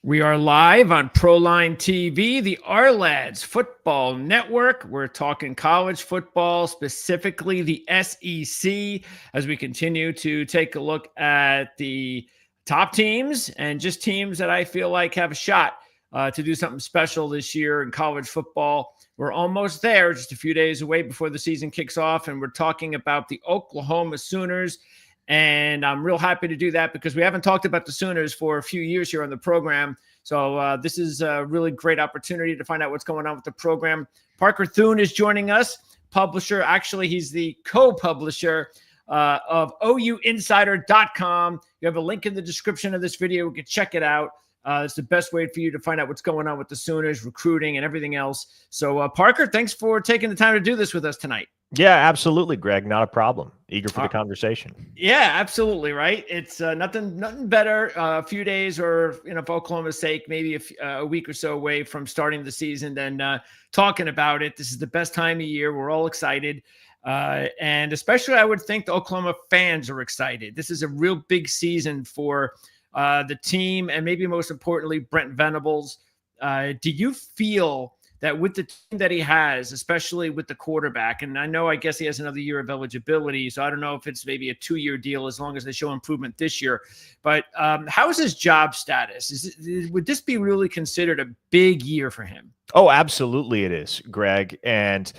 We are live on Proline TV, the Our Football Network. We're talking college football, specifically the SEC, as we continue to take a look at the top teams and just teams that I feel like have a shot to do something special this year in college football. We're almost there, just a few days away before the season kicks off, and we're talking about the Oklahoma Sooners. And I'm real happy to do that because we haven't talked about the Sooners for a few years here on the program. So this is a really great opportunity to find out what's going on with the program. Parker Thune is joining us, publisher. Actually, he's the co-publisher of OUinsider.com. You have a link in the description of this video. You can check it out. It's the best way for you to find out what's going on with the Sooners, recruiting, and everything else. So, Parker, thanks for taking the time to do this with us tonight. Yeah, absolutely, Greg. Not a problem. Eager for the conversation. Yeah, absolutely. Right. It's nothing better. A few days or, for Oklahoma's sake, maybe a week or so away from starting the season than talking about it. This is the best time of year. We're all excited. And especially I would think the Oklahoma fans are excited. This is a real big season for the team and maybe most importantly, Brent Venables. Do you feel that with the team that he has, especially with the quarterback, and I guess he has another year of eligibility, so I don't know if it's maybe a 2-year deal as long as they show improvement this year, but how is his job status? Would this be really considered a big year for him? Oh, absolutely it is, Greg. And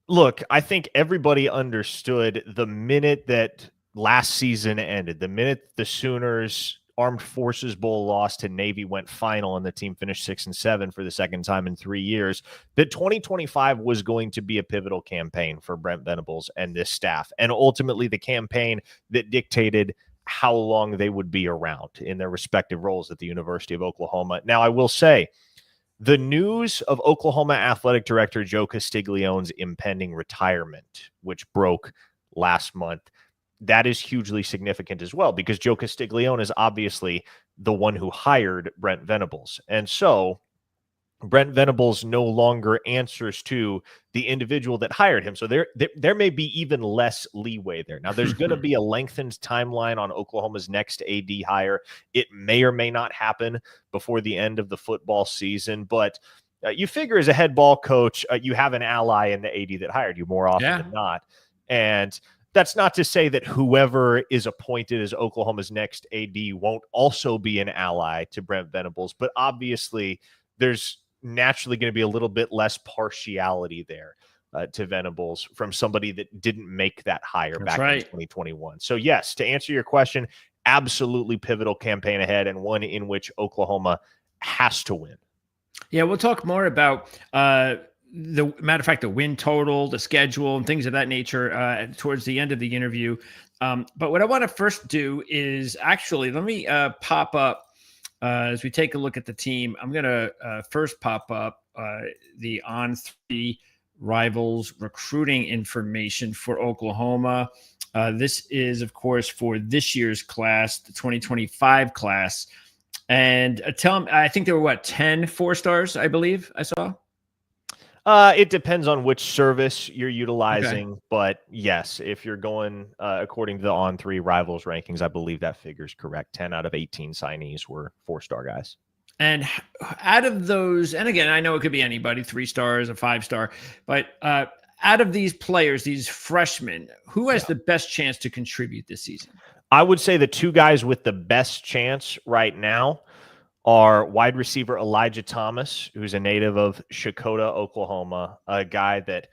look, I think everybody understood the minute that last season ended, the minute the Sooners Armed Forces Bowl loss to Navy went final and the team finished 6-7 for the second time in 3 years, that 2025 was going to be a pivotal campaign for Brent Venables and this staff, and ultimately the campaign that dictated how long they would be around in their respective roles at the University of Oklahoma. Now, I will say, the news of Oklahoma Athletic Director Joe Castiglione's impending retirement, which broke last month, that is hugely significant as well, because Joe Castiglione is obviously the one who hired Brent Venables. And so Brent Venables no longer answers to the individual that hired him. So there may be even less leeway there. Now, there's going to be a lengthened timeline on Oklahoma's next AD hire. It may or may not happen before the end of the football season, but you figure as a head ball coach, you have an ally in the AD that hired you more often than not. And that's not to say that whoever is appointed as Oklahoma's next AD won't also be an ally to Brent Venables, but obviously there's naturally going to be a little bit less partiality there to Venables from somebody that didn't make that hire back in 2021. So yes, to answer your question, absolutely pivotal campaign ahead, and one in which Oklahoma has to win. Yeah, we'll talk more about the matter of fact, the win total, the schedule, and things of that nature towards the end of the interview. But what I want to first do is actually let me pop up as we take a look at the team. I'm going to first pop up the On3 Rivals recruiting information for Oklahoma. This is, of course, for this year's class, the 2025 class. And tell them, I think there were 10 4-stars, I believe I saw. It depends on which service you're utilizing, but yes, if you're going according to the On3 Rivals rankings, I believe that figure's correct. 10 out of 18 signees were 4-star guys. And out of those, and again, I know it could be anybody, 3 stars, a 5-star, but out of these players, these freshmen, who has the best chance to contribute this season? I would say the 2 guys with the best chance right now are wide receiver Elijah Thomas, who's a native of Shakota, Oklahoma, a guy that,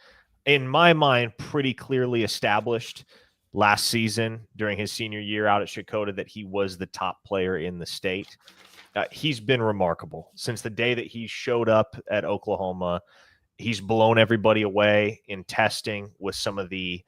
in my mind, pretty clearly established last season during his senior year out at Shakota that he was the top player in the state. He's been remarkable. Since the day that he showed up at Oklahoma, he's blown everybody away in testing with some of the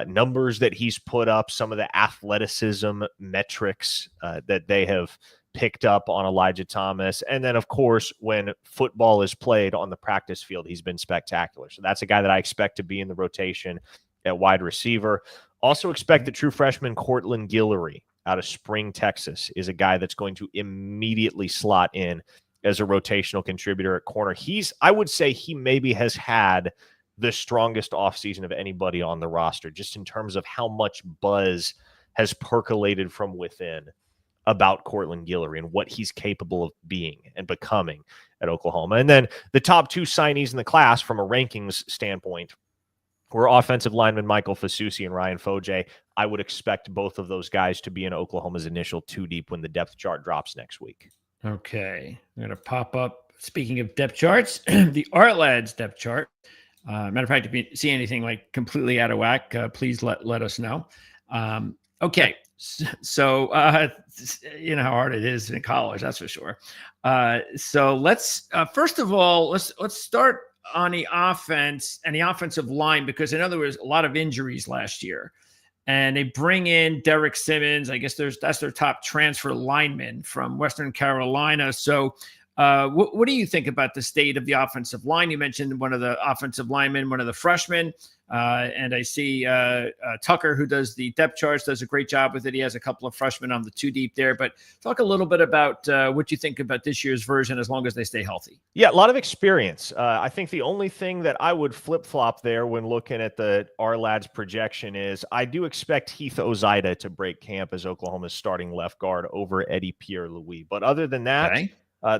numbers that he's put up, some of the athleticism metrics that they have picked up on Elijah Thomas. And then, of course, when football is played on the practice field, he's been spectacular. So that's a guy that I expect to be in the rotation at wide receiver. Also expect the true freshman Cortland Guillory out of Spring, Texas, is a guy that's going to immediately slot in as a rotational contributor at corner. I would say he maybe has had the strongest offseason of anybody on the roster, just in terms of how much buzz has percolated from within about Cortland Guillory and what he's capable of being and becoming at Oklahoma. And then the top two signees in the class from a rankings standpoint were offensive lineman Michael Fasusi and Ryan Foje. I would expect both of those guys to be in Oklahoma's initial two deep when the depth chart drops next week. Okay. I'm going to pop up, speaking of depth charts, the Art Lads depth chart. Matter of fact, if you see anything like completely out of whack, please let us know. Okay. So you know how hard it is in college, that's for sure. So let's first of all, let's start on the offense and the offensive line, because in other words, a lot of injuries last year. And they bring in Derek Simmons. I guess that's their top transfer lineman from Western Carolina. So what do you think about the state of the offensive line? You mentioned one of the offensive linemen, one of the freshmen. And I see Tucker, who does the depth charts, does a great job with it. He has a couple of freshmen on the two deep there. But talk a little bit about what you think about this year's version, as long as they stay healthy. Yeah, a lot of experience. I think the only thing that I would flip-flop there when looking at the R-Lads projection is I do expect Heath Ozida to break camp as Oklahoma's starting left guard over Eddie Pierre-Louis. But other than that, Okay.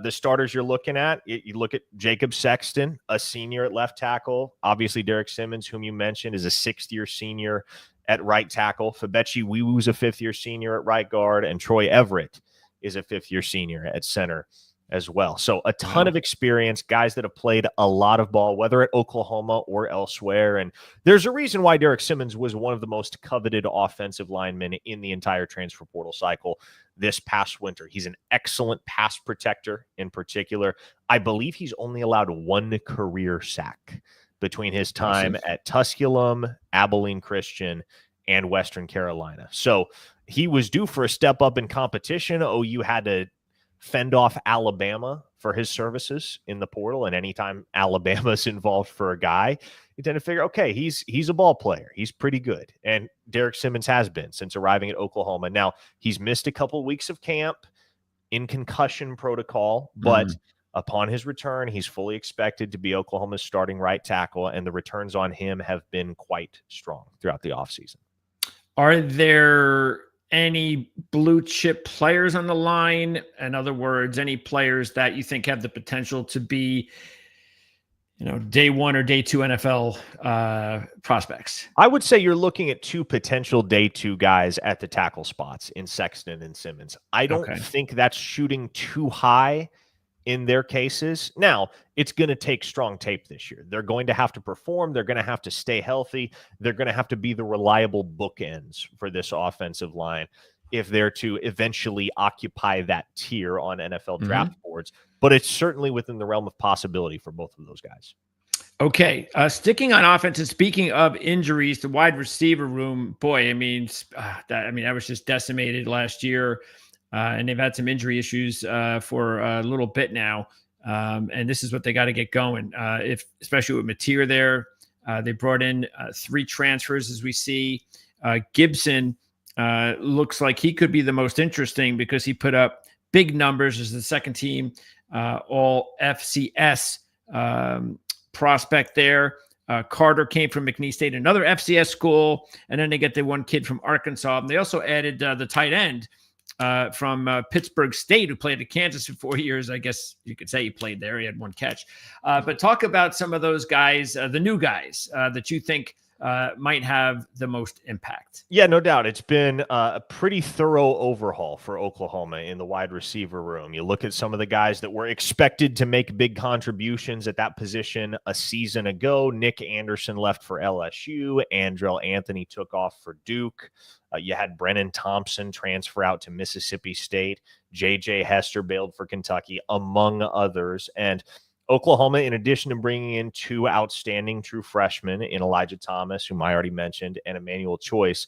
the starters you're looking at, you look at Jacob Sexton, a senior at left tackle. Obviously, Derek Simmons, whom you mentioned, is a sixth-year senior at right tackle. Fabechi Wiwu's a fifth-year senior at right guard, and Troy Everett is a fifth-year senior at center as well. So a ton of experience, guys that have played a lot of ball, whether at Oklahoma or elsewhere. And there's a reason why Derek Simmons was one of the most coveted offensive linemen in the entire transfer portal cycle this past winter. He's an excellent pass protector in particular. I believe he's only allowed one career sack between his time at Tusculum, Abilene Christian, and Western Carolina. So he was due for a step up in competition. OU had to fend off Alabama for his services in the portal. And anytime Alabama's involved for a guy, you tend to figure, okay, he's a ball player. He's pretty good. And Derek Simmons has been since arriving at Oklahoma. Now, he's missed a couple of weeks of camp in concussion protocol, but upon his return, he's fully expected to be Oklahoma's starting right tackle, and the returns on him have been quite strong throughout the offseason. Are there any blue chip players on the line? In other words, any players that you think have the potential to be, day one or day two NFL prospects? I would say you're looking at two potential day two guys at the tackle spots in Sexton and Simmons. I don't think that's shooting too high in their cases. Now, it's going to take strong tape this year. They're going to have to perform. They're going to have to stay healthy. They're going to have to be the reliable bookends for this offensive line if they're to eventually occupy that tier on NFL draft boards. But it's certainly within the realm of possibility for both of those guys. Okay. Sticking on offense and speaking of injuries, the wide receiver room, boy, that was just decimated last year. And they've had some injury issues for a little bit now. And this is what they got to get going. Especially with Mateer there, they brought in 3 transfers, as we see. Gibson looks like he could be the most interesting because he put up big numbers as the second team all FCS prospect there. Carter came from McNeese State, another FCS school. And then they get the one kid from Arkansas. And they also added the tight end from Pittsburgh State, who played at Kansas for 4 years. I guess you could say he played there. He had one catch. But talk about some of those guys, the new guys that you think might have the most impact. Yeah, no doubt. It's been a pretty thorough overhaul for Oklahoma in the wide receiver room. You look at some of the guys that were expected to make big contributions at that position a season ago. Nick Anderson left for LSU. Andrell Anthony took off for Duke. You had Brennan Thompson transfer out to Mississippi State. J.J. Hester bailed for Kentucky, among others. And Oklahoma, in addition to bringing in 2 outstanding true freshmen in Elijah Thomas, whom I already mentioned, and Emmanuel Choice,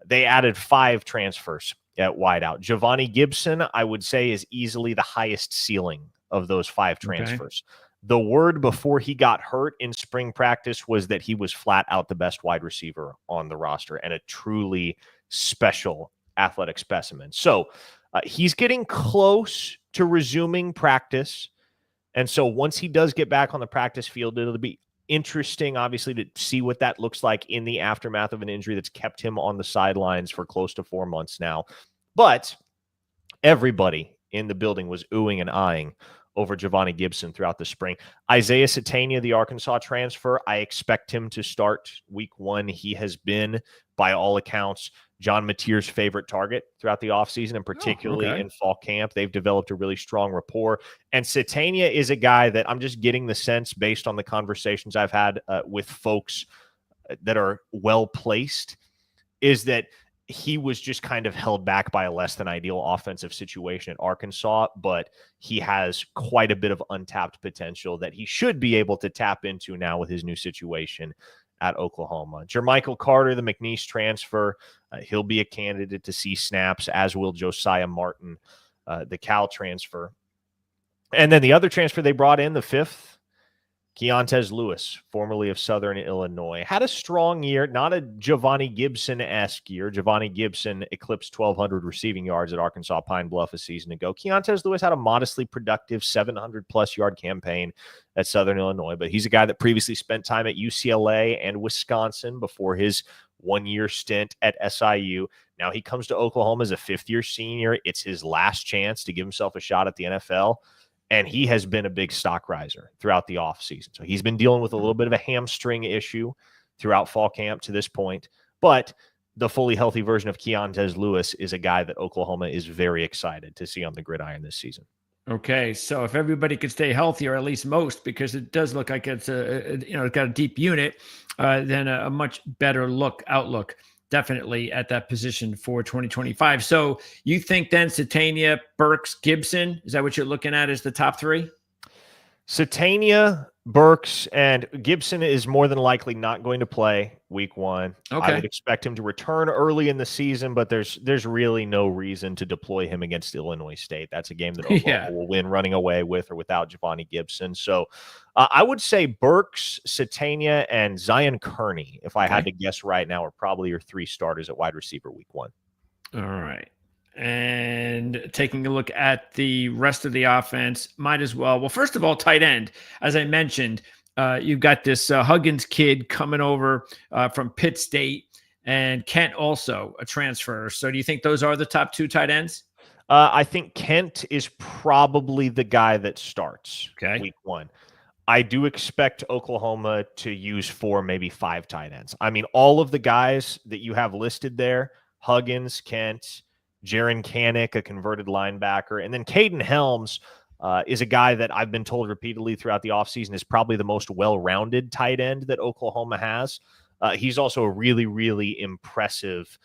they added 5 transfers at wideout. Giovanni Gibson, I would say, is easily the highest ceiling of those 5 transfers. The word before he got hurt in spring practice was that he was flat out the best wide receiver on the roster and a truly special athletic specimen. So he's getting close to resuming practice. And so once he does get back on the practice field, it'll be interesting, obviously, to see what that looks like in the aftermath of an injury that's kept him on the sidelines for close to 4 months now. But everybody in the building was oohing and eyeing over Giovanni Gibson throughout the spring. Isaiah Satania, the Arkansas transfer, I expect him to start week 1. He has been, by all accounts, John Mateer's favorite target throughout the offseason, and particularly in fall camp. They've developed a really strong rapport. And Satania is a guy that I'm just getting the sense, based on the conversations I've had with folks that are well-placed, is that he was just kind of held back by a less than ideal offensive situation at Arkansas, but he has quite a bit of untapped potential that he should be able to tap into now with his new situation at Oklahoma. Jermichael Carter, the McNeese transfer, he'll be a candidate to see snaps, as will Josiah Martin, the Cal transfer. And then the other transfer they brought in, the 5th, Keontez Lewis, formerly of Southern Illinois, had a strong year, not a Giovanni Gibson-esque year. Giovanni Gibson eclipsed 1,200 receiving yards at Arkansas Pine Bluff a season ago. Keontez Lewis had a modestly productive 700-plus yard campaign at Southern Illinois, but he's a guy that previously spent time at UCLA and Wisconsin before his one-year stint at SIU. Now he comes to Oklahoma as a fifth-year senior. It's his last chance to give himself a shot at the NFL. And he has been a big stock riser throughout the offseason. So he's been dealing with a little bit of a hamstring issue throughout fall camp to this point. But the fully healthy version of Keontez Lewis is a guy that Oklahoma is very excited to see on the gridiron this season. Okay, so if everybody could stay healthy, or at least most, because it does look like it's it's got a deep unit, then a much better outlook. Definitely at that position for 2025. So you think then Satania, Burks, Gibson, is that what you're looking at as the top 3? Satania, Burks, and Gibson is more than likely not going to play week 1. Okay. I would expect him to return early in the season, but there's really no reason to deploy him against Illinois State. That's a game that Oklahoma will win running away with or without Giovanni Gibson. So I would say Burks, Satania, and Zion Kearney, if I had to guess right now, are probably your 3 starters at wide receiver week 1. All right. And taking a look at the rest of the offense, might as well. Well, first of all, tight end, as I mentioned, you've got this Huggins kid coming over from Pitt State, and Kent also a transfer. So do you think those are the top 2 tight ends? I think Kent is probably the guy that starts week 1. I do expect Oklahoma to use 4, maybe 5 tight ends. I mean, all of the guys that you have listed there, Huggins, Kent, Jaron Kanik, a converted linebacker, and then Caden Helms is a guy that I've been told repeatedly throughout the offseason is probably the most well-rounded tight end that Oklahoma has. He's also a really, really impressive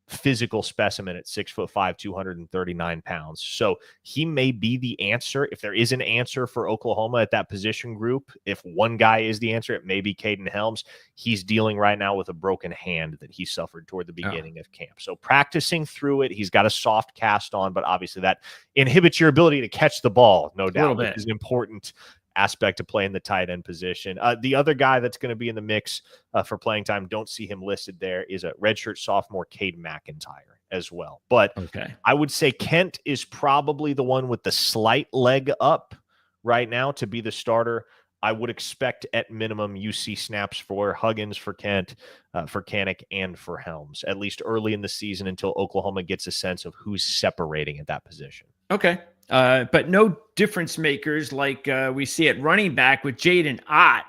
physical specimen at 6'5", 239 pounds. So he may be the answer. If there is an answer for Oklahoma at that position group, if one guy is the answer, it may be Caden Helms. He's dealing right now with a broken hand that he suffered toward the beginning of camp. So practicing through it, he's got a soft cast on, but obviously that inhibits your ability to catch the ball, no doubt, which is an important aspect of playing the tight end position. The other guy that's going to be in the mix for playing time, don't see him listed there, is a redshirt sophomore, Cade McIntyre as well. But I would say Kent is probably the one with the slight leg up right now to be the starter. I would expect at minimum UC snaps for Huggins, for Kent, for Kanik, and for Helms, at least early in the season until Oklahoma gets a sense of who's separating at that position. Okay. But no difference makers like we see at running back with Jaden Ott.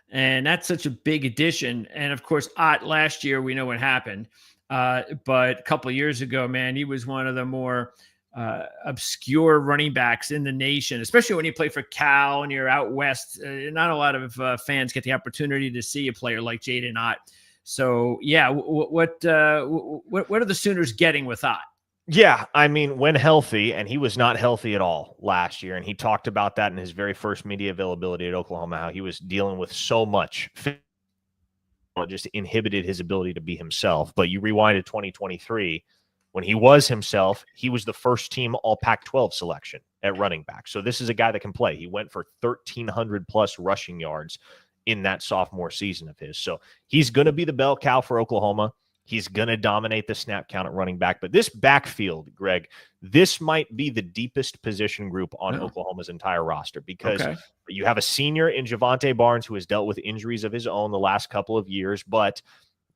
And that's such a big addition. And of course, Ott last year, we know what happened. But a couple of years ago, man, he was one of the more obscure running backs in the nation, especially when you play for Cal and you're out west. Not a lot of fans get the opportunity to see a player like Jaden Ott. So, yeah, what are the Sooners getting with Ott? Yeah, I mean, when healthy, and he was not healthy at all last year, and he talked about that in his very first media availability at Oklahoma, how he was dealing with so much. It just inhibited his ability to be himself. But you rewind to 2023, when he was himself, he was the first team all Pac-12 selection at running back. So this is a guy that can play. He went for 1,300-plus rushing yards in that sophomore season of his. So he's going to be the bell cow for Oklahoma. He's going to dominate the snap count at running back. But this backfield, Greg, this might be the deepest position group on Oklahoma's entire roster because you have a senior in Javonte Barnes who has dealt with injuries of his own the last couple of years, but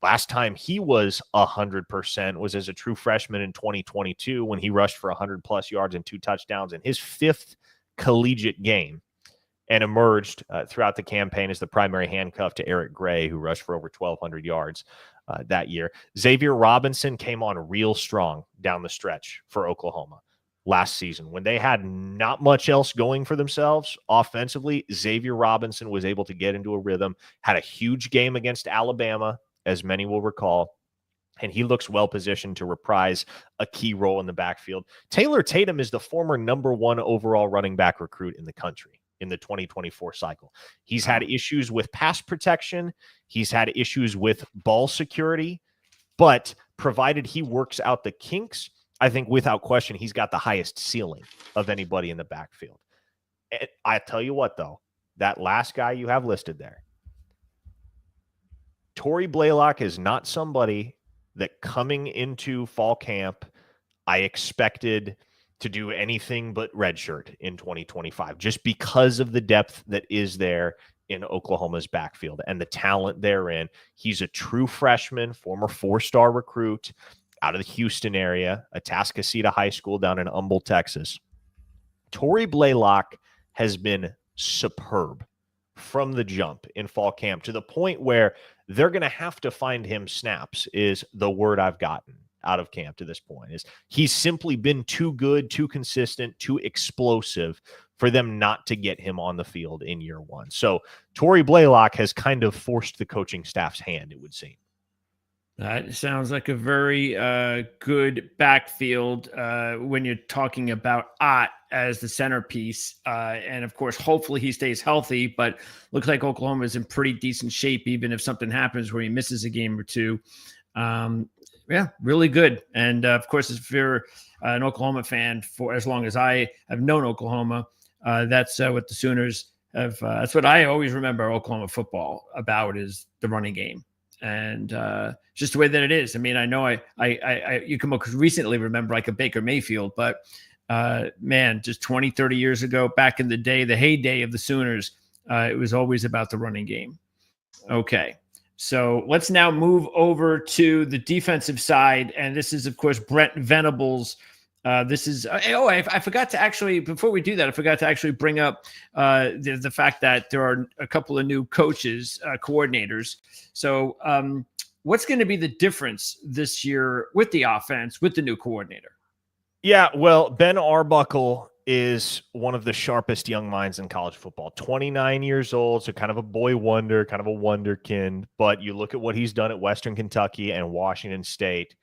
Last time he was 100% was as a true freshman in 2022 when he rushed for 100-plus yards and 2 touchdowns in his 5th collegiate game, and emerged throughout the campaign as the primary handcuff to Eric Gray, who rushed for over 1,200 yards that year. Xavier Robinson came on real strong down the stretch for Oklahoma last season. When they had not much else going for themselves offensively, Xavier Robinson was able to get into a rhythm, had a huge game against Alabama, as many will recall, and he looks well positioned to reprise a key role in the backfield. Taylor Tatum is the former #1 overall running back recruit in the country in the 2024 cycle. He's had issues with pass protection. He's had issues with ball security, but provided he works out the kinks, I think without question, he's got the highest ceiling of anybody in the backfield. And I tell you what, though, that last guy you have listed there, Torrey Blaylock, is not somebody that coming into fall camp I expected to do anything but redshirt in 2025, just because of the depth that is there in Oklahoma's backfield and the talent therein. He's a true freshman, former 4-star recruit out of the Houston area, Atascocita High School down in Humble, Texas. Torrey Blaylock has been superb from the jump in fall camp, to the point where they're going to have to find him snaps, is the word I've gotten out of camp to this point. Is he's simply been too good, too consistent, too explosive for them not to get him on the field in year one. So Torrey Blaylock has kind of forced the coaching staff's hand, it would seem. That sounds like a very good backfield when you're talking about Ott as the centerpiece. And, of course, hopefully he stays healthy. But looks like Oklahoma is in pretty decent shape, even if something happens where he misses a game or two. Yeah, really good. And, of course, if you're an Oklahoma fan for as long as I have known Oklahoma, that's what the Sooners have. That's what I always remember Oklahoma football about, is the running game. And just the way that it is. I mean, I know you can most recently remember like a Baker Mayfield, but man, just 20, 30 years ago, back in the day, the heyday of the Sooners, it was always about the running game. Okay, so let's now move over to the defensive side. And this is, of course, Brent Venables. This is I forgot to actually, before we do that, I forgot to actually bring up the fact that there are a couple of new coaches, coordinators. So what's going to be the difference this year with the offense with the new coordinator? Yeah, well, Ben Arbuckle is one of the sharpest young minds in college football. 29 years old, so kind of a boy wonder, kind of a wonderkind. But you look at what he's done at Western Kentucky and Washington State,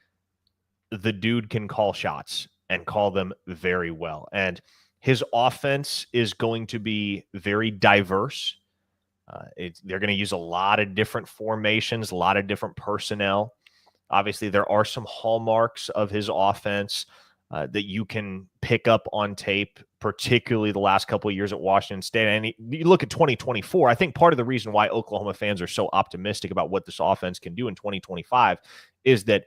the dude can call shots and call them very well. And his offense is going to be very diverse. They're going to use a lot of different formations, a lot of different personnel. Obviously, there are some hallmarks of his offense that you can pick up on tape, particularly the last couple of years at Washington State. And you look at 2024, I think part of the reason why Oklahoma fans are so optimistic about what this offense can do in 2025 is that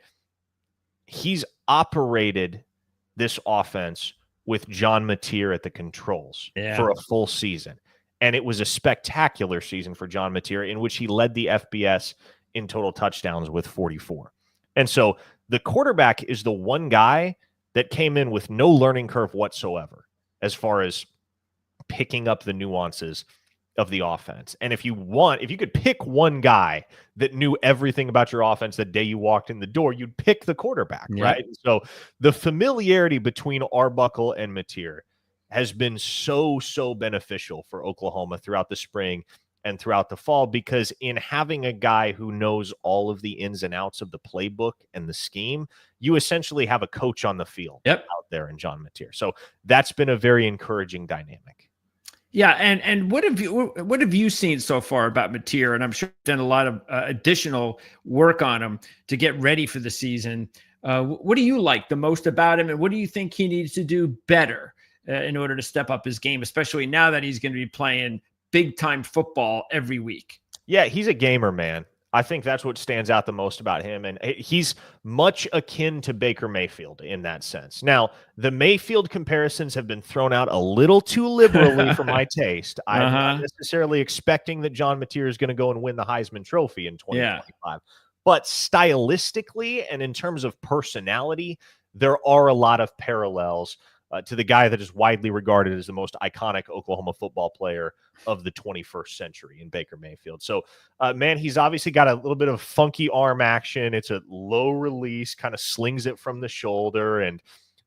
he's operated this offense with John Mateer at the controls for a full season. And it was a spectacular season for John Mateer, in which he led the FBS in total touchdowns with 44. And so the quarterback is the one guy that came in with no learning curve whatsoever as far as picking up the nuances of the offense. And if you could pick one guy that knew everything about your offense the day you walked in the door, you'd pick the quarterback, right? So the familiarity between Arbuckle and Mateer has been so beneficial for Oklahoma throughout the spring and throughout the fall, because in having a guy who knows all of the ins and outs of the playbook and the scheme, you essentially have a coach on the field out there in John Mateer. So that's been a very encouraging dynamic. Yeah, and what have you seen so far about Mateer? And I'm sure you've done a lot of additional work on him to get ready for the season. What do you like the most about him, and what do you think he needs to do better in order to step up his game, especially now that he's going to be playing big-time football every week? Yeah, he's a gamer, man. I think that's what stands out the most about him. And he's much akin to Baker Mayfield in that sense. Now, the Mayfield comparisons have been thrown out a little too liberally for my taste. I'm not necessarily expecting that John Mateer is going to go and win the Heisman Trophy in 2025. But stylistically and in terms of personality, there are a lot of parallels to the guy that is widely regarded as the most iconic Oklahoma football player of the 21st century in Baker Mayfield. So, man, he's obviously got a little bit of funky arm action. It's a low release, kind of slings it from the shoulder. And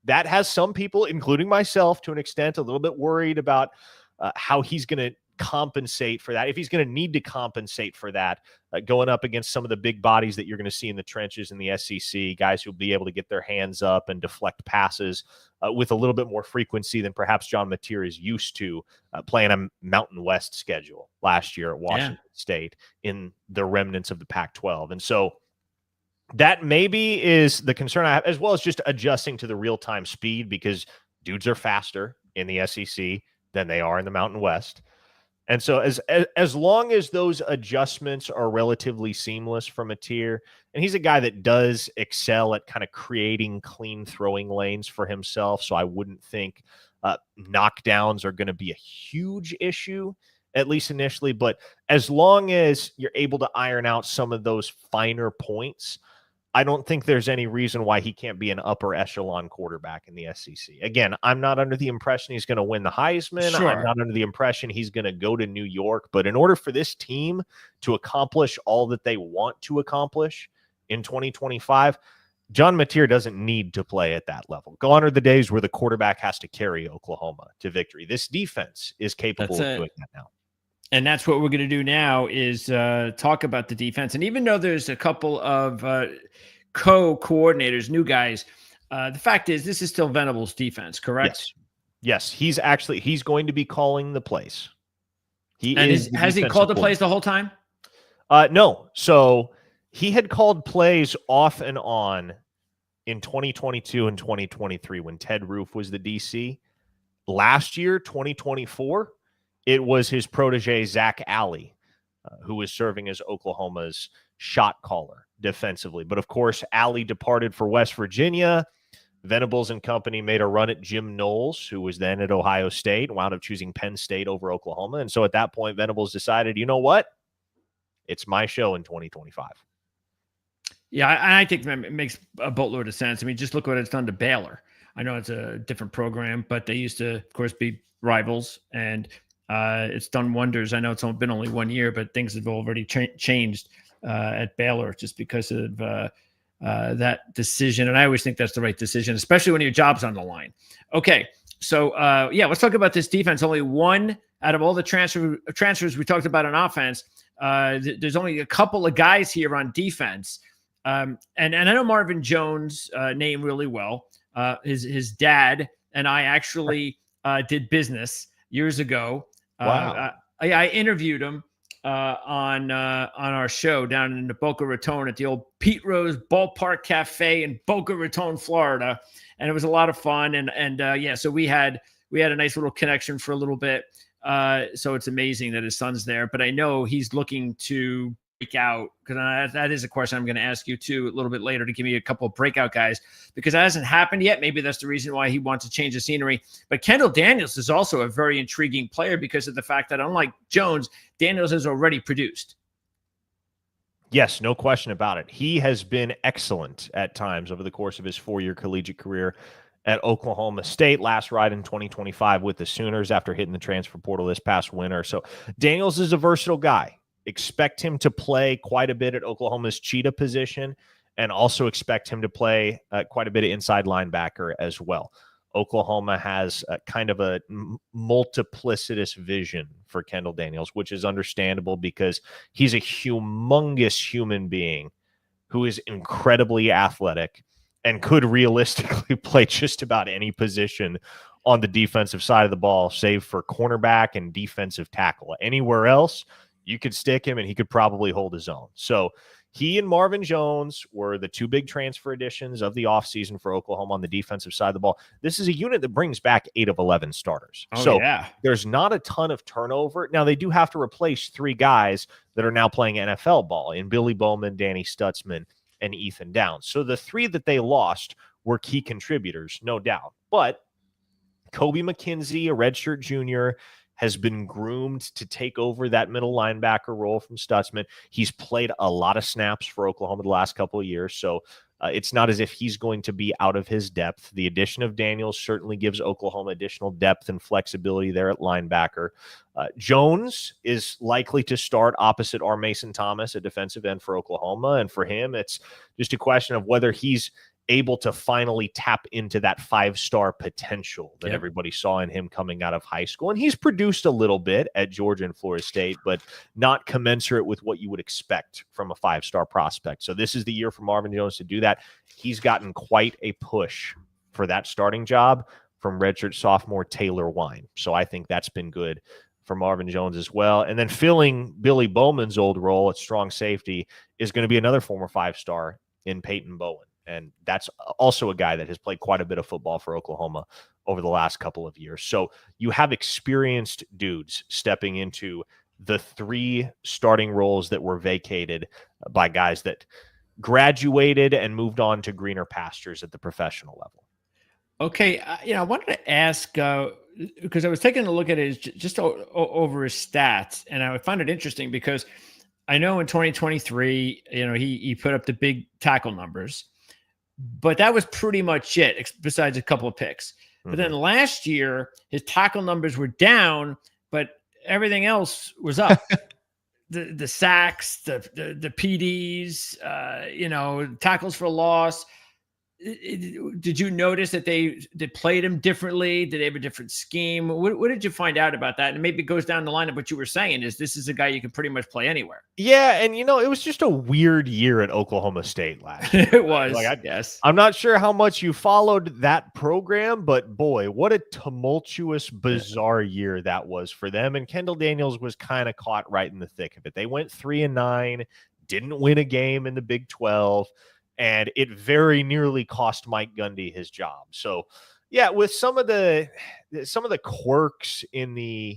that has some people, including myself, to an extent, a little bit worried about how he's going to compensate for that, if he's going to need to compensate for that, going up against some of the big bodies that you're going to see in the trenches in the SEC, guys who'll be able to get their hands up and deflect passes with a little bit more frequency than perhaps John Mateer is used to playing a Mountain West schedule last year at Washington State in the remnants of the Pac-12. And so that maybe is the concern I have, as well as just adjusting to the real-time speed, because dudes are faster in the SEC than they are in the Mountain West. And so as long as those adjustments are relatively seamless from Mateer, and he's a guy that does excel at kind of creating clean throwing lanes for himself, so I wouldn't think knockdowns are going to be a huge issue, at least initially. But as long as you're able to iron out some of those finer points, I don't think there's any reason why he can't be an upper echelon quarterback in the SEC. Again, I'm not under the impression he's going to win the Heisman. Sure. I'm not under the impression he's going to go to New York. But in order for this team to accomplish all that they want to accomplish in 2025, John Mateer doesn't need to play at that level. Gone are the days where the quarterback has to carry Oklahoma to victory. This defense is capable of doing that now. And that's what we're going to do now is talk about the defense. And even though there's a couple of co-coordinators, new guys, the fact is this is still Venables' defense, correct? Yes. He's going to be calling the plays. Has he called the plays the whole time? No. So he had called plays off and on in 2022 and 2023 when Ted Roof was the DC. Last year, 2024, it was his protege, Zach Alley, who was serving as Oklahoma's shot caller defensively. But, of course, Alley departed for West Virginia. Venables and company made a run at Jim Knowles, who was then at Ohio State, wound up choosing Penn State over Oklahoma. And so at that point, Venables decided, you know what? It's my show in 2025. Yeah, I think that makes a boatload of sense. I mean, just look what it's done to Baylor. I know it's a different program, but they used to, of course, be rivals, and it's done wonders. I know it's been only 1 year, but things have already changed at Baylor just because of that decision. And I always think that's the right decision, especially when your job's on the line. Okay, so let's talk about this defense. Only one out of all the transfers we talked about on offense. There's only a couple of guys here on defense. And I know Marvin Jones' name really well. His dad and I actually did business years ago. Wow. I interviewed him on our show down in the Boca Raton at the old Pete Rose Ballpark Cafe in Boca Raton, Florida, and it was a lot of fun. And so we had a nice little connection for a little bit. So it's amazing that his son's there, but I know he's looking to break out, because that is a question I'm going to ask you too a little bit later, to give me a couple of breakout guys, because that hasn't happened yet. Maybe that's the reason why he wants to change the scenery. But Kendall Daniels is also a very intriguing player because of the fact that, unlike Jones, Daniels has already produced. Yes, no question about it. He has been excellent at times over the course of his 4-year collegiate career at Oklahoma State. Last ride in 2025 with the Sooners after hitting the transfer portal this past winter. So Daniels is a versatile guy. Expect him to play quite a bit at Oklahoma's cheetah position, and also expect him to play quite a bit of inside linebacker as well. Oklahoma has kind of a multiplicitous vision for Kendall Daniels, which is understandable because he's a humongous human being who is incredibly athletic and could realistically play just about any position on the defensive side of the ball, save for cornerback and defensive tackle. Anywhere else, you could stick him and he could probably hold his own. So he and Marvin Jones were the two big transfer additions of the offseason for Oklahoma on the defensive side of the ball. This is a unit that brings back 8 of 11 starters. There's not a ton of turnover. Now, they do have to replace 3 guys that are now playing NFL ball in Billy Bowman, Danny Stutzman, and Ethan Downs. So the 3 that they lost were key contributors, no doubt. But Kobe McKenzie, a redshirt junior, has been groomed to take over that middle linebacker role from Stutzman. He's played a lot of snaps for Oklahoma the last couple of years, so it's not as if he's going to be out of his depth. The addition of Daniels certainly gives Oklahoma additional depth and flexibility there at linebacker. Jones is likely to start opposite R. Mason Thomas, a defensive end for Oklahoma, and for him, it's just a question of whether he's able to finally tap into that 5-star potential that everybody saw in him coming out of high school. And he's produced a little bit at Georgia and Florida State, but not commensurate with what you would expect from a 5-star prospect. So this is the year for Marvin Jones to do that. He's gotten quite a push for that starting job from redshirt sophomore Taylor Wine. So I think that's been good for Marvin Jones as well. And then filling Billy Bowman's old role at strong safety is going to be another former 5-star in Peyton Bowen. And that's also a guy that has played quite a bit of football for Oklahoma over the last couple of years. So you have experienced dudes stepping into the 3 starting roles that were vacated by guys that graduated and moved on to greener pastures at the professional level. Okay. I wanted to ask, because I was taking a look at it just over his stats, and I found it interesting because I know in 2023, he put up the big tackle numbers, but that was pretty much it, besides a couple of picks. But then last year, his tackle numbers were down, but everything else was up. the sacks, the PDs, tackles for loss. Did you notice that they played him differently? Did they have a different scheme? What did you find out about that? And maybe it goes down the line of what you were saying is this is a guy you can pretty much play anywhere. Yeah, and it was just a weird year at Oklahoma State last year. It was. Yes. I'm not sure how much you followed that program, but boy, what a tumultuous, bizarre year that was for them. And Kendall Daniels was kind of caught right in the thick of it. They went 3-9, didn't win a game in the Big 12. And it very nearly cost Mike Gundy his job. So, yeah, with some of the quirks in the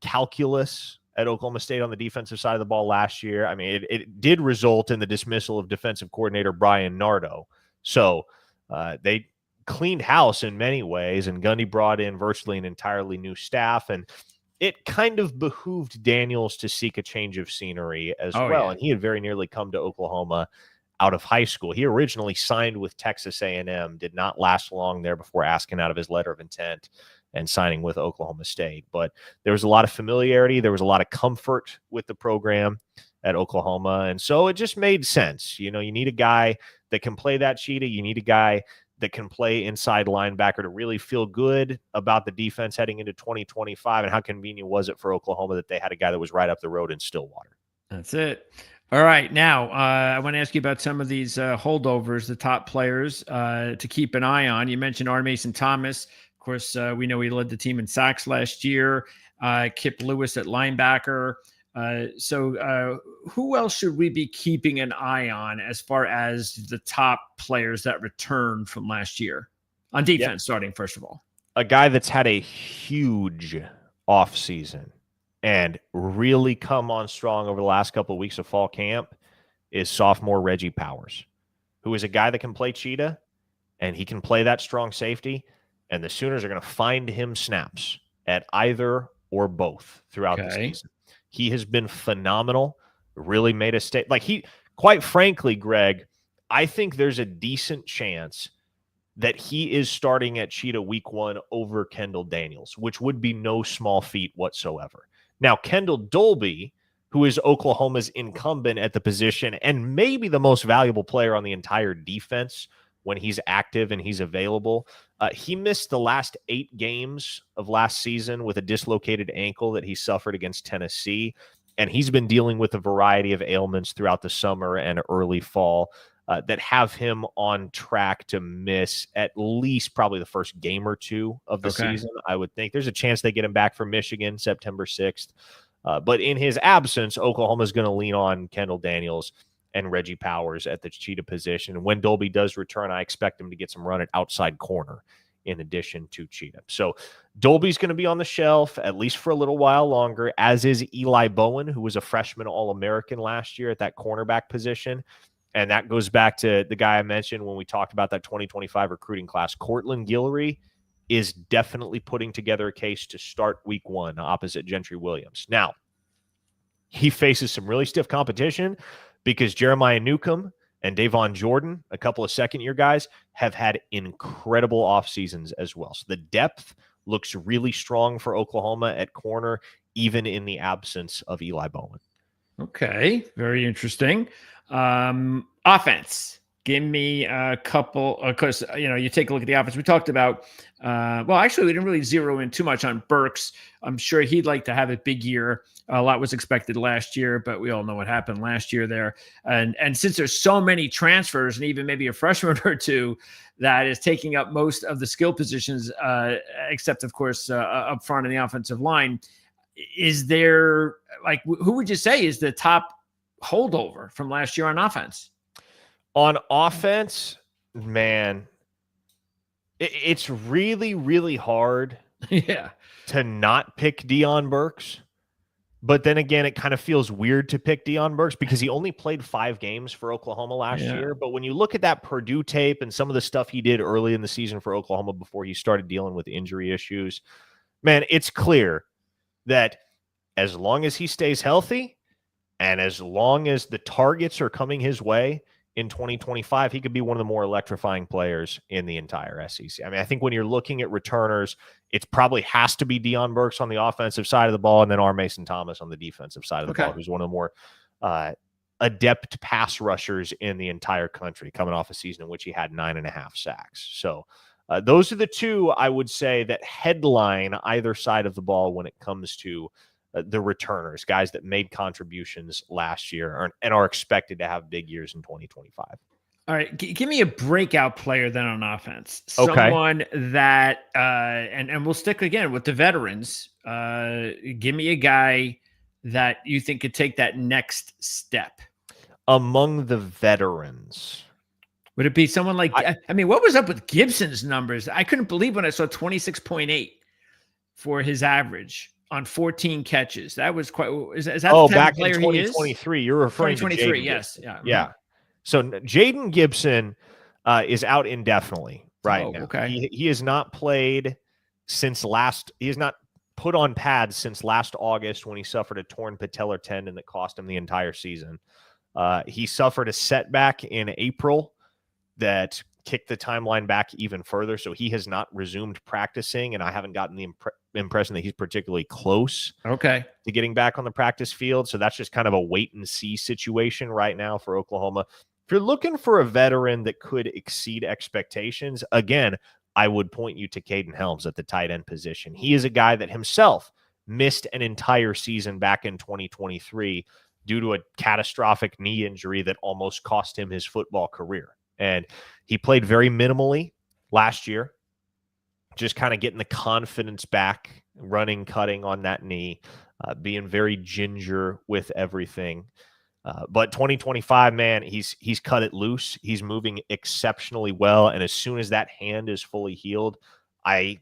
calculus at Oklahoma State on the defensive side of the ball last year, I mean, it did result in the dismissal of defensive coordinator Brian Nardo. So they cleaned house in many ways, and Gundy brought in virtually an entirely new staff, and it kind of behooved Daniels to seek a change of scenery as well. Yeah. And he had very nearly come to Oklahoma out of high school. He originally signed with Texas A&M, did not last long there before asking out of his letter of intent and signing with Oklahoma State. But there was a lot of familiarity. There was a lot of comfort with the program at Oklahoma. And so it just made sense. You need a guy that can play that cheetah. You need a guy that can play inside linebacker to really feel good about the defense heading into 2025. And how convenient was it for Oklahoma that they had a guy that was right up the road in Stillwater? That's it. All right. Now, I want to ask you about some of these holdovers, the top players to keep an eye on. You mentioned R. Mason Thomas. Of course, we know he led the team in sacks last year. Kip Lewis at linebacker. So who else should we be keeping an eye on as far as the top players that returned from last year? On defense, starting first of all. A guy that's had a huge offseason and really come on strong over the last couple of weeks of fall camp is sophomore Reggie Powers, who is a guy that can play cheetah, and he can play that strong safety, and the Sooners are going to find him snaps at either or both throughout the season. He has been phenomenal, really made a state. Quite frankly, Greg, I think there's a decent chance that he is starting at cheetah week 1 over Kendall Daniels, which would be no small feat whatsoever. Now, Kendall Dolby, who is Oklahoma's incumbent at the position and maybe the most valuable player on the entire defense when he's active and he's available, he missed the last 8 games of last season with a dislocated ankle that he suffered against Tennessee, and he's been dealing with a variety of ailments throughout the summer and early fall that have him on track to miss at least probably the first game or 2 of the season. I would think there's a chance they get him back from Michigan September 6th. But in his absence, Oklahoma is going to lean on Kendall Daniels and Reggie Powers at the cheetah position. And when Dolby does return, I expect him to get some run at outside corner in addition to cheetah. So Dolby's going to be on the shelf at least for a little while longer, as is Eli Bowen, who was a freshman All-American last year at that cornerback position. And that goes back to the guy I mentioned when we talked about that 2025 recruiting class. Cortland Guillory is definitely putting together a case to start week 1 opposite Gentry Williams. Now, he faces some really stiff competition because Jeremiah Newcomb and Davon Jordan, a couple of second-year guys, have had incredible off seasons as well. So the depth looks really strong for Oklahoma at corner, even in the absence of Eli Bowman. Okay, very interesting. Offense. Give me a couple, because you take a look at the offense. We talked about, well, actually, we didn't really zero in too much on Burks. I'm sure he'd like to have a big year. A lot was expected last year, but we all know what happened last year there. And since there's so many transfers, and even maybe a freshman or two that is taking up most of the skill positions, except of course up front in the offensive line, is there, like, who would you say is the top holdover from last year on offense? On offense, man, it's really, really hard to not pick Deion Burks. But then again, it kind of feels weird to pick Deion Burks because he only played 5 games for Oklahoma last year. But when you look at that Purdue tape and some of the stuff he did early in the season for Oklahoma before he started dealing with injury issues, man, it's clear that as long as he stays healthy and as long as the targets are coming his way in 2025, he could be one of the more electrifying players in the entire SEC. I mean, I think when you're looking at returners, it probably has to be Deion Burks on the offensive side of the ball and then R. Mason Thomas on the defensive side of the ball, who's one of the more adept pass rushers in the entire country, coming off a season in which he had 9.5 sacks. So those are the two I would say that headline either side of the ball when it comes to the returners, guys that made contributions last year and are expected to have big years in 2025. All right, give me a breakout player then on offense. Okay. Someone that, and we'll stick again with the veterans. Give me a guy that you think could take that next step. Among the veterans. Would it be someone like, I mean, what was up with Gibson's numbers? I couldn't believe when I saw 26.8 for his average on 14 catches. That was quite. Is that the back player in 2023? You're referring to 2023? Yes, yeah, yeah. So Jaden Gibson is out indefinitely right now. Okay, he has not played since last. He has not put on pads since last August when he suffered a torn patellar tendon that cost him the entire season. He suffered a setback in April that kicked the timeline back even further. So he has not resumed practicing, and I haven't gotten the impression that he's particularly close to getting back on the practice field. So that's just kind of a wait and see situation right now for Oklahoma. If you're looking for a veteran that could exceed expectations, again, I would point you to Caden Helms at the tight end position. He is a guy that himself missed an entire season back in 2023 due to a catastrophic knee injury that almost cost him his football career. And he played very minimally last year, just kind of getting the confidence back, running, cutting on that knee, being very ginger with everything. But 2025, man, he's cut it loose. He's moving exceptionally well. And as soon as that hand is fully healed, I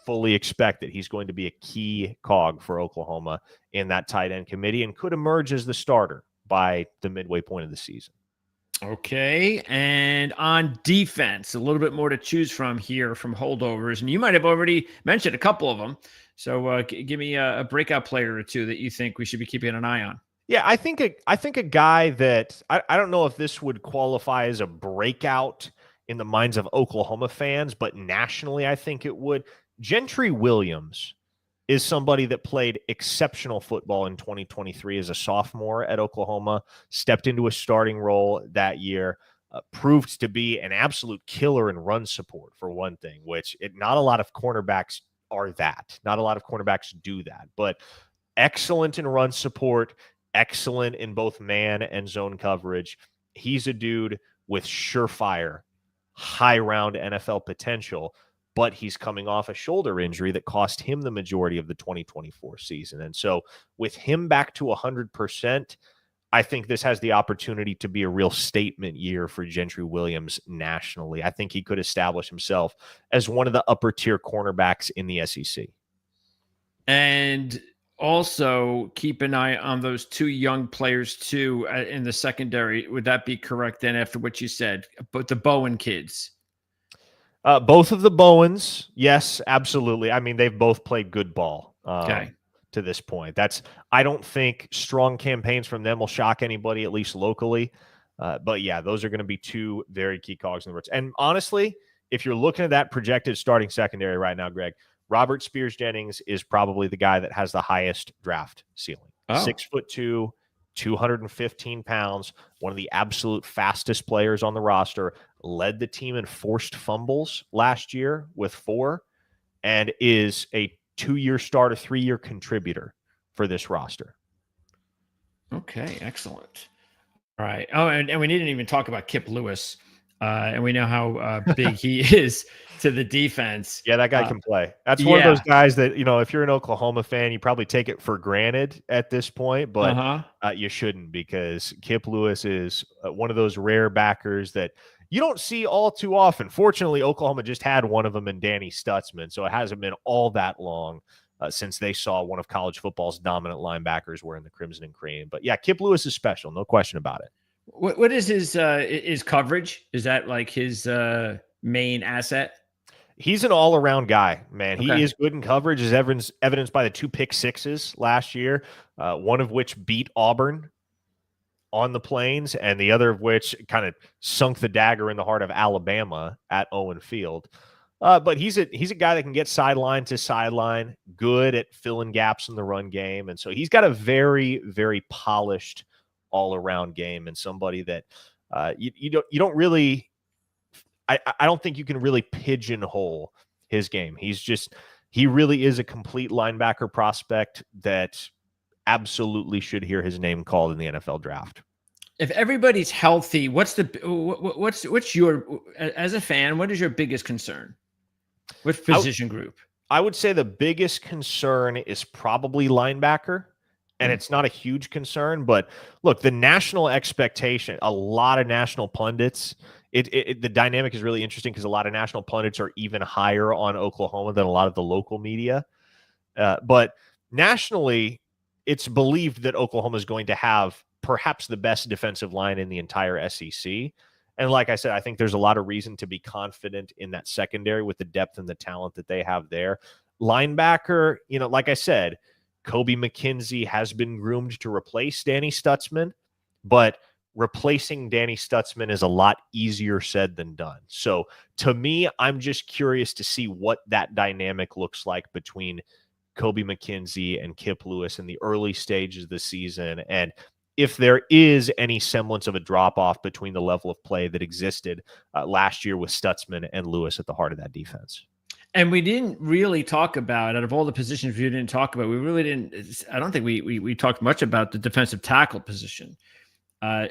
fully expect that he's going to be a key cog for Oklahoma in that tight end committee and could emerge as the starter by the midway point of the season. Okay, and on defense, a little bit more to choose from here from holdovers, and you might have already mentioned a couple of them. So give me a breakout player or two that you think we should be keeping an eye on. Yeah, I think a guy that I don't know if this would qualify as a breakout in the minds of Oklahoma fans, but nationally I think it would. Gentry Williams is somebody that played exceptional football in 2023 as a sophomore at Oklahoma, stepped into a starting role that year, proved to be an absolute killer in run support, for one thing, which not a lot of cornerbacks are that. Not a lot of cornerbacks do that, but excellent in run support, excellent in both man and zone coverage. He's a dude with surefire, high-round NFL potential, but he's coming off a shoulder injury that cost him the majority of the 2024 season. And so with him back to 100%, I think this has the opportunity to be a real statement year for Gentry Williams nationally. I think he could establish himself as one of the upper-tier cornerbacks in the SEC. And also keep an eye on those two young players, too, in the secondary. Would that be correct then after what you said? But the Bowen kids. Both of the Bowens, yes, absolutely. I mean, they've both played good ball Okay. to this point. I don't think strong campaigns from them will shock anybody, at least locally. But yeah, those are going to be two very key cogs in the works. And honestly, if you're looking at that projected starting secondary right now, Greg, Robert Spears Jennings is probably the guy that has the highest draft ceiling. Oh, 6'2", 215 pounds, one of the absolute fastest players on the roster, led the team in forced fumbles last year with 4, and is a 2-year starter, 3-year contributor for this roster. okay. Excellent. All right. Oh, and we didn't even talk about Kip Lewis. And we know how big he is to the defense. Yeah, that guy can play. That's one of those Yeah. guys that, if you're an Oklahoma fan, you probably take it for granted at this point, but Uh-huh. you shouldn't, because Kip Lewis is one of those rare backers that you don't see all too often. Fortunately, Oklahoma just had one of them in Danny Stutzman, so it hasn't been all that long since they saw one of college football's dominant linebackers wearing the crimson and cream. But yeah, Kip Lewis is special, no question about it. What is his coverage? Is that like his main asset? He's an all-around guy, man. He Okay. is good in coverage, as evidenced by the 2 pick sixes last year, one of which beat Auburn on the Plains, and the other of which kind of sunk the dagger in the heart of Alabama at Owen Field. But he's a guy that can get sideline to sideline, good at filling gaps in the run game, and so he's got a very, very polished all-around game, and somebody that you don't really. I don't think you can really pigeonhole his game. He really is a complete linebacker prospect that absolutely should hear his name called in the NFL draft. If everybody's healthy, what's your, as a fan, what is your biggest concern? What position group? I would say the biggest concern is probably linebacker, and it's not a huge concern, but look, the national expectation, a lot of national pundits, the dynamic is really interesting because a lot of national pundits are even higher on Oklahoma than a lot of the local media. But nationally, it's believed that Oklahoma is going to have perhaps the best defensive line in the entire SEC. And like I said, I think there's a lot of reason to be confident in that secondary with the depth and the talent that they have there. Linebacker, like I said, Kobe McKenzie has been groomed to replace Danny Stutzman, but replacing Danny Stutzman is a lot easier said than done. So to me, I'm just curious to see what that dynamic looks like between Kobe McKenzie and Kip Lewis in the early stages of the season, and if there is any semblance of a drop-off between the level of play that existed last year with Stutzman and Lewis at the heart of that defense. And we didn't really talk about, out of all the positions we didn't talk about, we really didn't, I don't think we talked much about the defensive tackle position.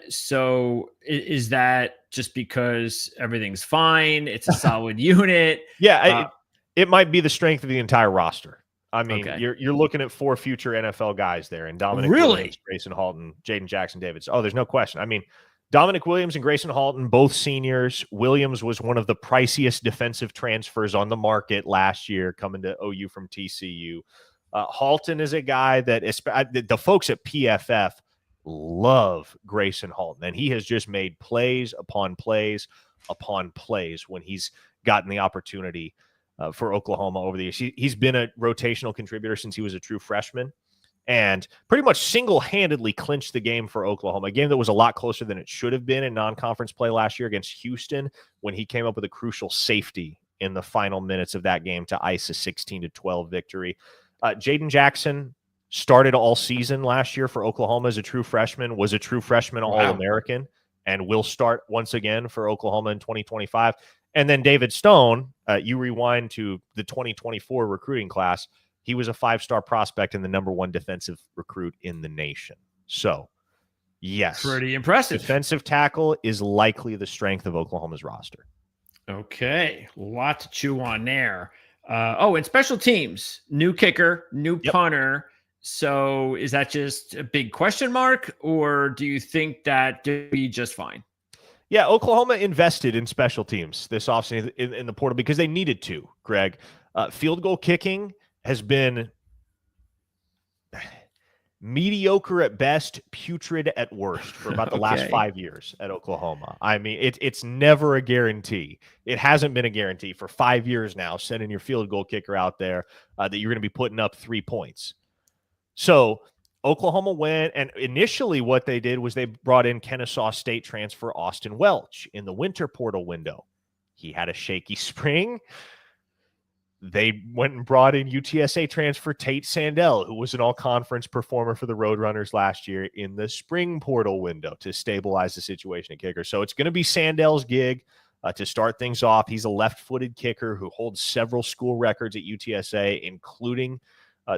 So is that just because everything's fine? It's a solid unit. Yeah, it might be the strength of the entire roster. I mean, Okay. you're looking at 4 future NFL guys there, and Dominic Really? Williams, Grayson Halton, Jaden Jackson Davis. Oh, there's no question. I mean, Dominic Williams and Grayson Halton, both seniors. Williams was one of the priciest defensive transfers on the market last year, coming to OU from TCU. Halton is a guy that the folks at PFF love Grayson Halton, and he has just made plays upon plays upon plays when he's gotten the opportunity for Oklahoma over the years. He's been a rotational contributor since he was a true freshman, and pretty much single-handedly clinched the game for Oklahoma, a game that was a lot closer than it should have been in non-conference play last year against Houston, when he came up with a crucial safety in the final minutes of that game to ice a 16-12 victory. Jaden Jackson started all season last year for Oklahoma as a true freshman, was a true freshman All-American, and will start once again for Oklahoma in 2025. And then David Stone, you rewind to the 2024 recruiting class, he was a 5-star prospect and the #1 defensive recruit in the nation. So, yes. Pretty impressive. Defensive tackle is likely the strength of Oklahoma's roster. Okay. A lot to chew on there. And special teams, new kicker, new punter. So is that just a big question mark, or do you think that they'll be just fine? Yeah, Oklahoma invested in special teams this offseason in the portal because they needed to, Greg. Field goal kicking has been mediocre at best, putrid at worst for about the last Okay. 5 years at Oklahoma. I mean, it's never a guarantee. It hasn't been a guarantee for 5 years now, sending your field goal kicker out there that you're going to be putting up 3 points. So Oklahoma went, and initially what they did was they brought in Kennesaw State transfer Austin Welch in the winter portal window. He had a shaky spring. They went and brought in UTSA transfer Tate Sandell, who was an all-conference performer for the Roadrunners last year in the spring portal window to stabilize the situation at kicker. So it's going to be Sandell's gig to start things off. He's a left-footed kicker who holds several school records at UTSA, including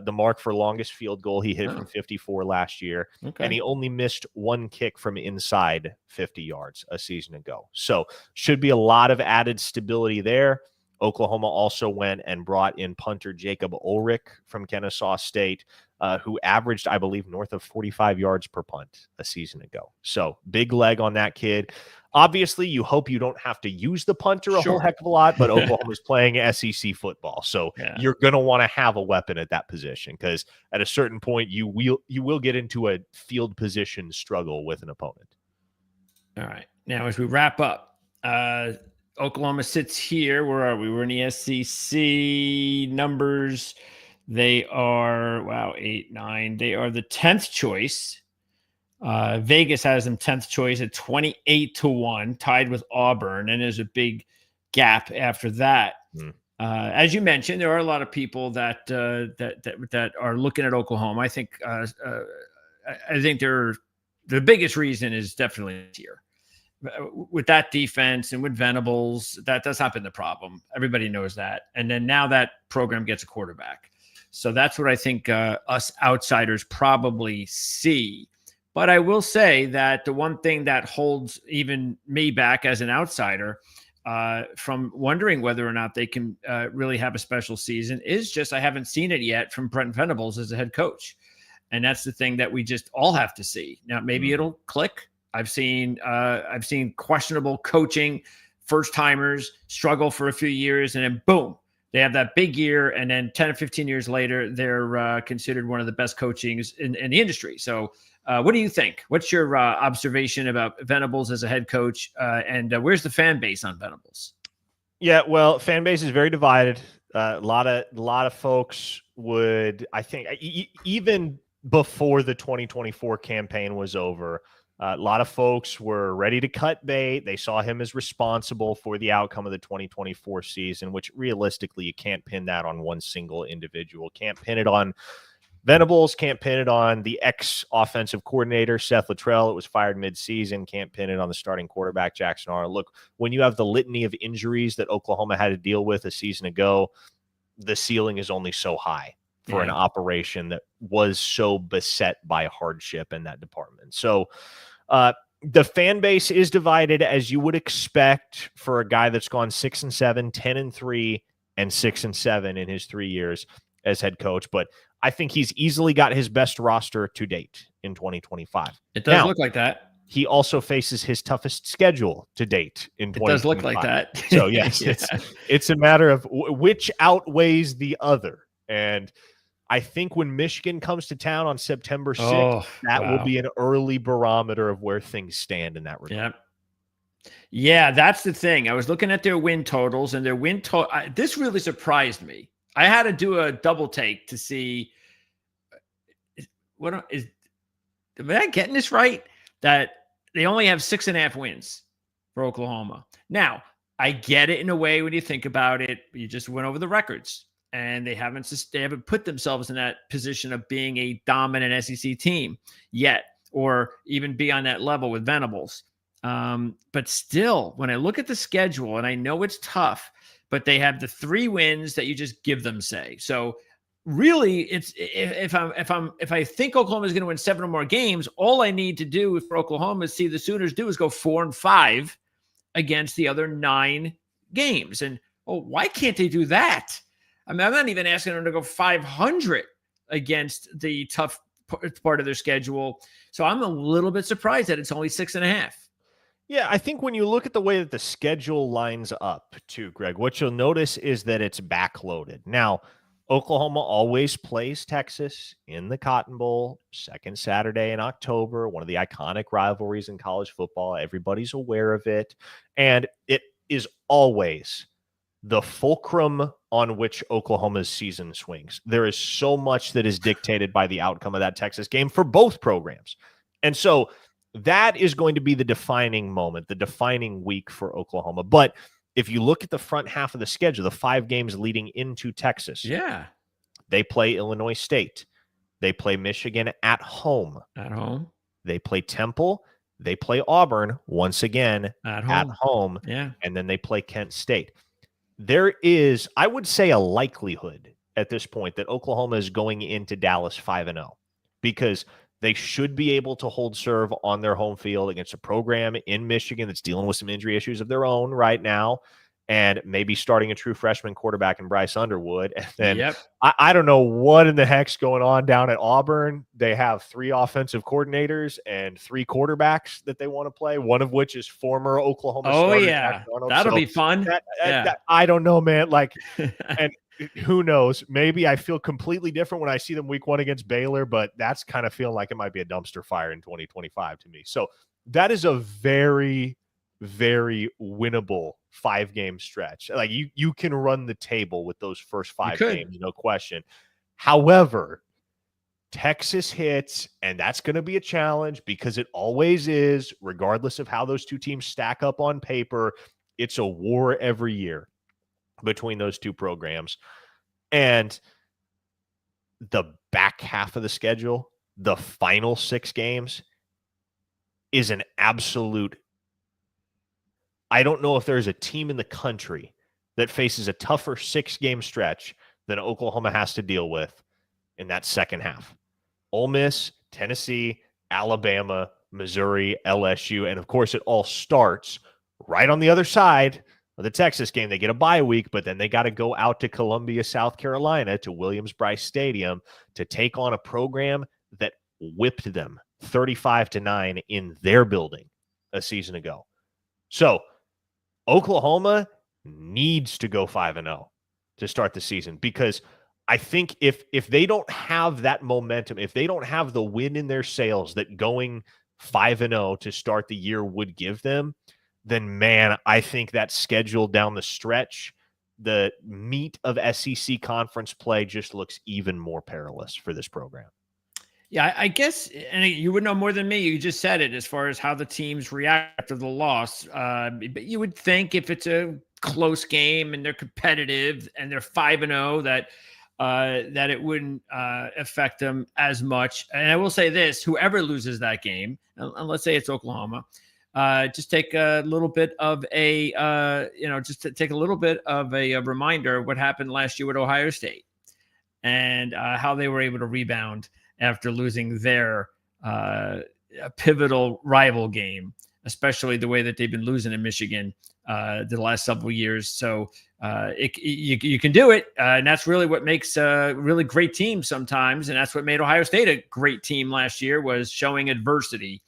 the mark for longest field goal he hit from 54 last year. Okay. And he only missed one kick from inside 50 yards a season ago. So should be a lot of added stability there. Oklahoma also went and brought in punter Jacob Ulrich from Kennesaw State, who averaged, I believe, north of 45 yards per punt a season ago. So big leg on that kid. Obviously, you hope you don't have to use the punter a whole heck of a lot, but Oklahoma's playing SEC football. So you're going to want to have a weapon at that position because at a certain point, you will get into a field position struggle with an opponent. All right. Now, as we wrap up, Oklahoma sits here. Where are we? We're in the SEC numbers. They are, 8, 9. They are the 10th choice. Vegas has them 10th choice at 28-1, tied with Auburn. And there's a big gap after that. As you mentioned, there are a lot of people that are looking at Oklahoma. I think the biggest reason is definitely this year. With that defense and with Venables, that's not been the problem. Everybody knows that. And then now that program gets a quarterback. So that's what I think us outsiders probably see. But I will say that the one thing that holds even me back as an outsider from wondering whether or not they can really have a special season is just I haven't seen it yet from Brent Venables as a head coach. And that's the thing that we just all have to see. Now, maybe it'll click. I've seen questionable coaching, first-timers struggle for a few years, and then boom, they have that big year, and then 10 or 15 years later, they're considered one of the best coachings in the industry. So what do you think? What's your observation about Venables as a head coach, and where's the fan base on Venables? Yeah, well, fan base is very divided. A lot of folks would, I think, even before the 2024 campaign was over, a lot of folks were ready to cut bait. They saw him as responsible for the outcome of the 2024 season, which realistically, you can't pin that on one single individual. Can't pin it on Venables, can't pin it on the ex-offensive coordinator, Seth Luttrell. It was fired mid-season. Can't pin it on the starting quarterback, Jackson Arnold. Look, when you have the litany of injuries that Oklahoma had to deal with a season ago, the ceiling is only so high for an operation that was so beset by hardship in that department. So the fan base is divided, as you would expect for a guy that's gone 6-7, 10-3, and 6-7 in his 3 years as head coach. But I think he's easily got his best roster to date in 2025. It does look like that. He also faces his toughest schedule to date in 2025. It does look like that. So yes, it's a matter of which outweighs the other. And I think when Michigan comes to town on September 6th, will be an early barometer of where things stand in that regard. Yeah, that's the thing. I was looking at their win totals, and their win total. This really surprised me. I had to do a double take to see am I getting this right? That they only have 6.5 wins for Oklahoma. Now, I get it in a way when you think about it. You just went over the records. And they haven't put themselves in that position of being a dominant SEC team yet, or even be on that level with Venables. But still, when I look at the schedule, and I know it's tough, but they have the 3 wins that you just give them, say. So really, it's if I think Oklahoma is going to win 7 or more games, all I need to do for Oklahoma is see the Sooners do is go 4-5 against the other 9 games. And why can't they do that? I mean, I'm not even asking them to go 500 against the tough part of their schedule. So I'm a little bit surprised that it's only 6.5. Yeah, I think when you look at the way that the schedule lines up too, Greg, what you'll notice is that it's backloaded. Now, Oklahoma always plays Texas in the Cotton Bowl, second Saturday in October, one of the iconic rivalries in college football. Everybody's aware of it. And it is always the fulcrum on which Oklahoma's season swings. There is so much that is dictated by the outcome of that Texas game for both programs. And so that is going to be the defining moment, the defining week for Oklahoma. But if you look at the front half of the schedule, the 5 games leading into Texas, they play Illinois State. They play Michigan at home. They play Temple. They play Auburn once again at home. And then they play Kent State. There is, I would say, a likelihood at this point that Oklahoma is going into Dallas 5-0 because they should be able to hold serve on their home field against a program in Michigan that's dealing with some injury issues of their own right now, and maybe starting a true freshman quarterback in Bryce Underwood. And then I don't know what in the heck's going on down at Auburn. They have 3 offensive coordinators and 3 quarterbacks that they want to play, one of which is former Oklahoma starter Jack Arnold. That'll be fun. I don't know, man. Like, and who knows? Maybe I feel completely different when I see them week 1 against Baylor, but that's kind of feeling like it might be a dumpster fire in 2025 to me. So that is a very, very winnable 5-game stretch. Like you can run the table with those first 5 games, no question. However, Texas hits, and that's going to be a challenge because it always is, regardless of how those 2 teams stack up on paper. It's a war every year between those 2 programs. And the back half of the schedule, the final 6 games, is an absolute, I don't know if there's a team in the country that faces a tougher 6-game stretch than Oklahoma has to deal with in that second half. Ole Miss, Tennessee, Alabama, Missouri, LSU, and of course it all starts right on the other side of the Texas game. They get a bye week, but then they got to go out to Columbia, South Carolina, to Williams-Brice Stadium to take on a program that whipped them 35-9 in their building a season ago. So Oklahoma needs to go 5-0 to start the season, because I think if they don't have that momentum, if they don't have the wind in their sails that going 5-0 to start the year would give them, then, man, I think that schedule down the stretch, the meat of SEC conference play, just looks even more perilous for this program. Yeah, I guess, and you would know more than me. You just said it as far as how the teams react after the loss. But you would think if it's a close game and they're competitive and they're 5-0, that it wouldn't affect them as much. And I will say this: whoever loses that game, and let's say it's Oklahoma, just take a little bit of a, take a little bit of a reminder of what happened last year with Ohio State and how they were able to rebound after losing their pivotal rival game, especially the way that they've been losing in Michigan the last several years. So you can do it. And that's really what makes a really great team sometimes. And that's what made Ohio State a great team last year, was showing adversity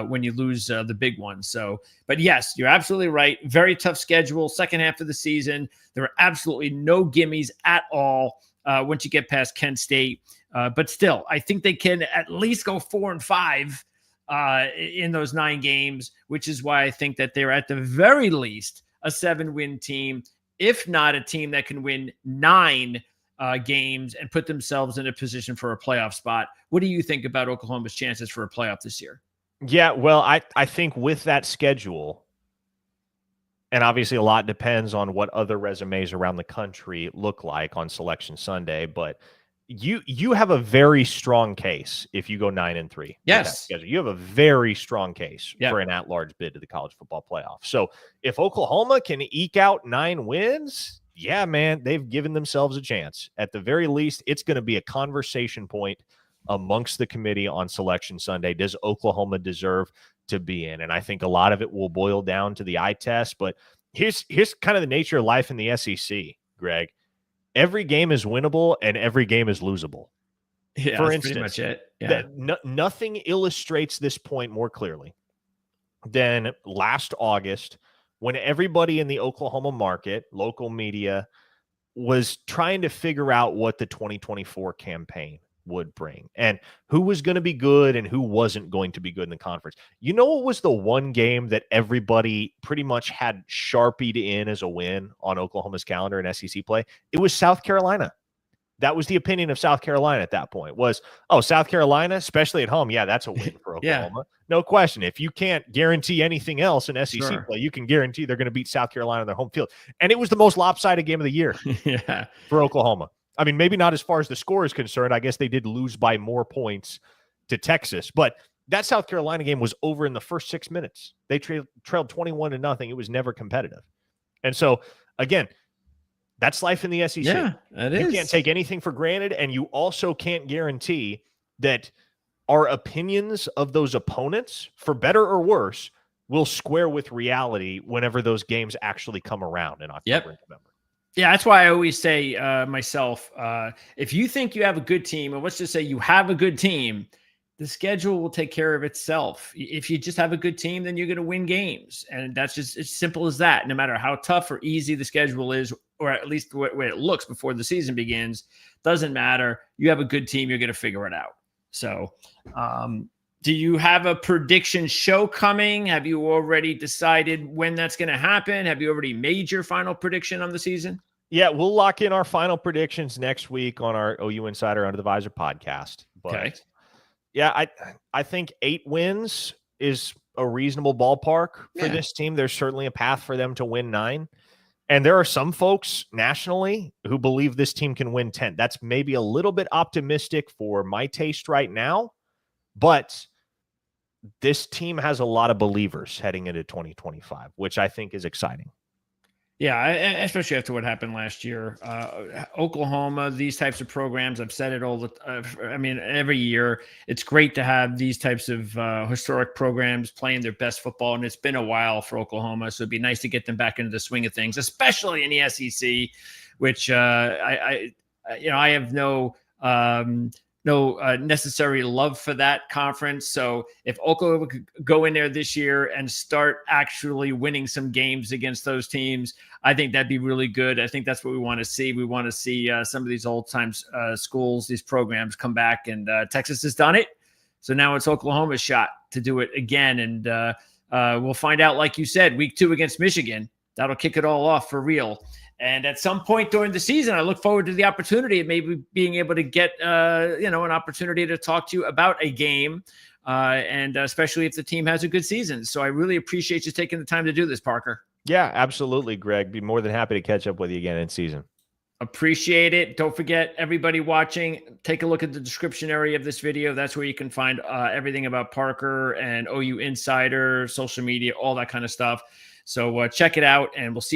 when you lose the big one. So, but yes, you're absolutely right. Very tough schedule. Second half of the season, there are absolutely no gimmies at all once you get past Kent State. But still, I think they can at least go 4-5 in those 9 games, which is why I think that they're at the very least a 7-win team, if not a team that can win 9 games and put themselves in a position for a playoff spot. What do you think about Oklahoma's chances for a playoff this year? Yeah, well, I think with that schedule, and obviously a lot depends on what other resumes around the country look like on Selection Sunday, but you have a very strong case if you go 9-3. Yes. You have a very strong case for an at-large bid to the college football playoff. So if Oklahoma can eke out 9 wins, yeah, man, they've given themselves a chance. At the very least, it's going to be a conversation point amongst the committee on Selection Sunday. Does Oklahoma deserve to be in? And I think a lot of it will boil down to the eye test. But here's kind of the nature of life in the SEC, Greg. Every game is winnable and every game is losable. Yeah, for that's instance, pretty much it. Yeah. Nothing illustrates this point more clearly than last August, when everybody in the Oklahoma market, local media, was trying to figure out what the 2024 campaign would bring and who was going to be good and who wasn't going to be good in the conference. You know what was the one game that everybody pretty much had sharpied in as a win on Oklahoma's calendar in SEC play? It was South Carolina. That was the opinion of South Carolina at that point was, oh, South Carolina, especially at home. Yeah, that's a win for Oklahoma. Yeah. No question. If you can't guarantee anything else in SEC Sure. play, you can guarantee they're going to beat South Carolina on their home field. And it was the most lopsided game of the year Yeah. for Oklahoma. I mean, maybe not as far as the score is concerned. I guess they did lose by more points to Texas. But that South Carolina game was over in the first 6 minutes. They trailed 21-0. It was never competitive. And so, again, that's life in the SEC. Yeah, it is. You can't take anything for granted, and you also can't guarantee that our opinions of those opponents, for better or worse, will square with reality whenever those games actually come around in October and November. Yeah, that's why I always say myself, if you think you have a good team, and let's just say you have a good team, the schedule will take care of itself. If you just have a good team, then you're going to win games. And that's just as simple as that. No matter how tough or easy the schedule is, or at least the way it looks before the season begins, doesn't matter. You have a good team, you're going to figure it out. So do you have a prediction show coming? Have you already decided when that's going to happen? Have you already made your final prediction on the season? Yeah, we'll lock in our final predictions next week on our OU Insider Under the Visor podcast. But okay. Yeah, I think 8 wins is a reasonable ballpark for this team. There's certainly a path for them to win 9. And there are some folks nationally who believe this team can win 10. That's maybe a little bit optimistic for my taste right now, but this team has a lot of believers heading into 2025, which I think is exciting. Yeah, especially after what happened last year. Oklahoma, these types of programs, I've said it every year, it's great to have these types of historic programs playing their best football, and it's been a while for Oklahoma, so it'd be nice to get them back into the swing of things, especially in the SEC, which I have no necessary love for that conference. So if Oklahoma could go in there this year and start actually winning some games against those teams, I think that'd be really good. I think that's what we want to see. We want to see some of these old times schools, these programs come back, and Texas has done it. So now it's Oklahoma's shot to do it again. And we'll find out, like you said, week 2 against Michigan. That'll kick it all off for real. And at some point during the season, I look forward to the opportunity of maybe being able to get, an opportunity to talk to you about a game, and especially if the team has a good season. So I really appreciate you taking the time to do this, Parker. Yeah, absolutely, Greg. Be more than happy to catch up with you again in season. Appreciate it. Don't forget, everybody watching, take a look at the description area of this video. That's where you can find everything about Parker and OU Insider, social media, all that kind of stuff. So check it out, and we'll see you.